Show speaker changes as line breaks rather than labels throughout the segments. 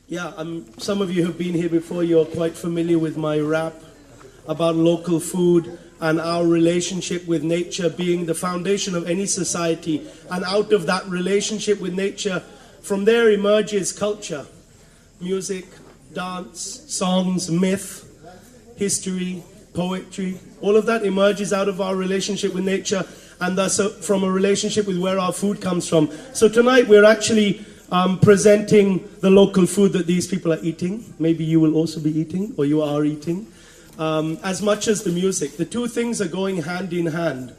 Yeah, some of you have been here before. You're quite familiar with my rap about local food and our relationship with nature being the foundation of any society. And out of that relationship with nature, from there emerges culture, music, dance, songs, myth, history, poetry. All of that emerges out of our relationship with nature, and thus from a relationship with where our food comes from. So tonight we're actually presenting the local food that these people are eating. Maybe you will also be eating, or you are eating, as much as the music. The two things are going hand in hand.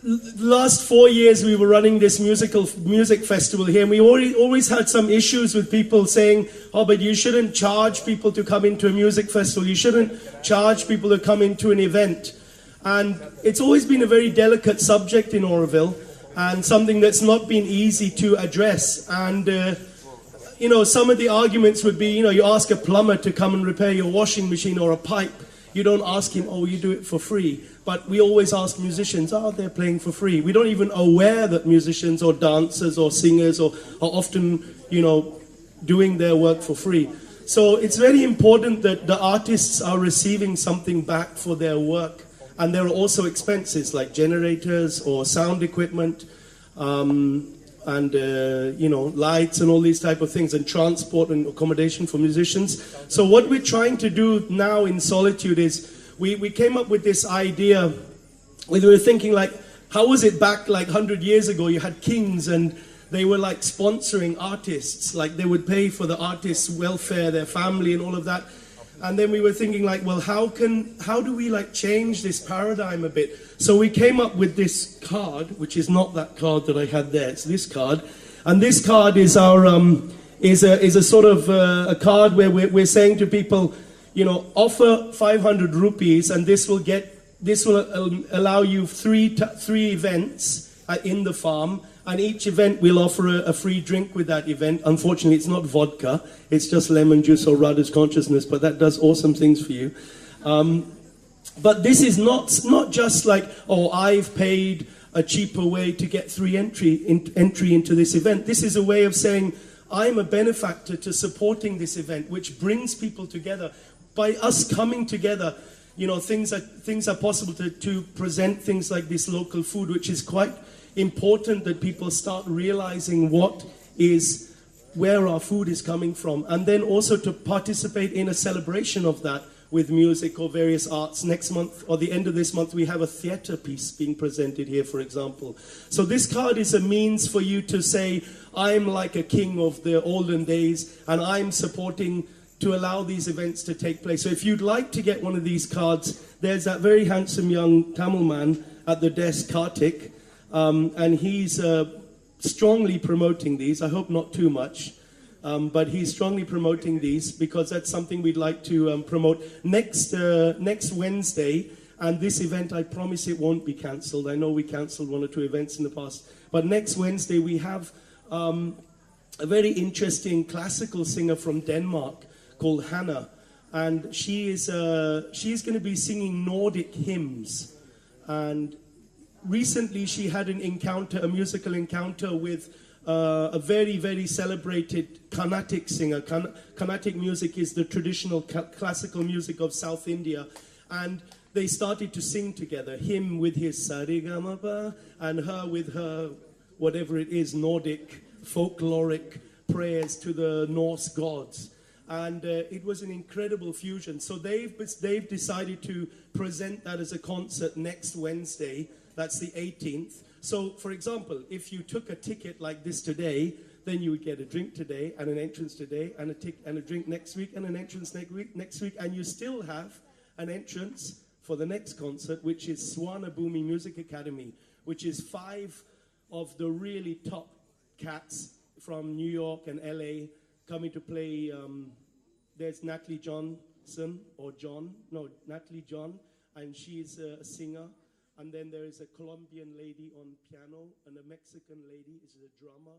The last 4 years we were running this music festival here, and we always had some issues with people saying, oh, but you shouldn't charge people to come into a music festival, you shouldn't charge people to come into an event. And it's always been a very delicate subject in Oroville, and something that's not been easy to address. And you know, some of the arguments would be, you know, you ask a plumber to come and repair your washing machine or a pipe, you don't ask him, oh, you do it for free. But we always ask musicians, oh, they're playing for free. We don't even aware that musicians or dancers or singers are often, you know, doing their work for free. So it's very important that the artists are receiving something back for their work. And there are also expenses like generators or sound equipment, and you know, lights and all these type of things, and transport and accommodation for musicians. So what we're trying to do now in Solitude is we came up with this idea. We were thinking, like, how was it back like 100 years ago? You had kings and they were like sponsoring artists, like they would pay for the artists' welfare, their family and all of that. And then we were thinking, like, well, how do we like change this paradigm a bit? So we came up with this card, which is not that card that I had there. It's this card, and this card is our is a sort of a card where we're saying to people, you know, offer 500 rupees, and this will allow you three events in the farm. And each event will offer a free drink with that event. Unfortunately, it's not vodka. It's just lemon juice or Radha's consciousness, but that does awesome things for you. But this is not just like, oh, I've paid a cheaper way to get free entry into this event. This is a way of saying, I'm a benefactor to supporting this event, which brings people together. By us coming together, you know, things are possible to present things like this local food, which is quite important that people start realizing where our food is coming from, and then also to participate in a celebration of that with music or various arts. Next month, or the end of this month, we have a theater piece being presented here, for example. So this card is a means for you to say, I'm like a king of the olden days, and I'm supporting to allow these events to take place. So if you'd like to get one of these cards, there's that very handsome young Tamil man at the desk, Kartik, and he's strongly promoting these. I hope not too much, but he's strongly promoting these because that's something we'd like to promote next Wednesday. And this event, I promise it won't be cancelled. I know we cancelled 1 or 2 events in the past, but next Wednesday we have a very interesting classical singer from Denmark called Hannah, and she's going to be singing Nordic hymns. And recently she had a musical encounter with a very, very celebrated Carnatic singer. Carnatic music is the traditional classical music of South India. And they started to sing together, him with his sarigama and her with her, whatever it is, Nordic, folkloric prayers to the Norse gods. And it was an incredible fusion. So they've decided to present that as a concert next Wednesday. That's the 18th. So, for example, if you took a ticket like this today, then you would get a drink today, and an entrance today, and a drink next week, and an entrance next week, and you still have an entrance for the next concert, which is Swana Bhumi Music Academy, which is 5 of the really top cats from New York and LA coming to play. There's Natalie Johnson, Natalie John, and she's a singer. And then there is a Colombian lady on piano, and a Mexican lady is a drummer.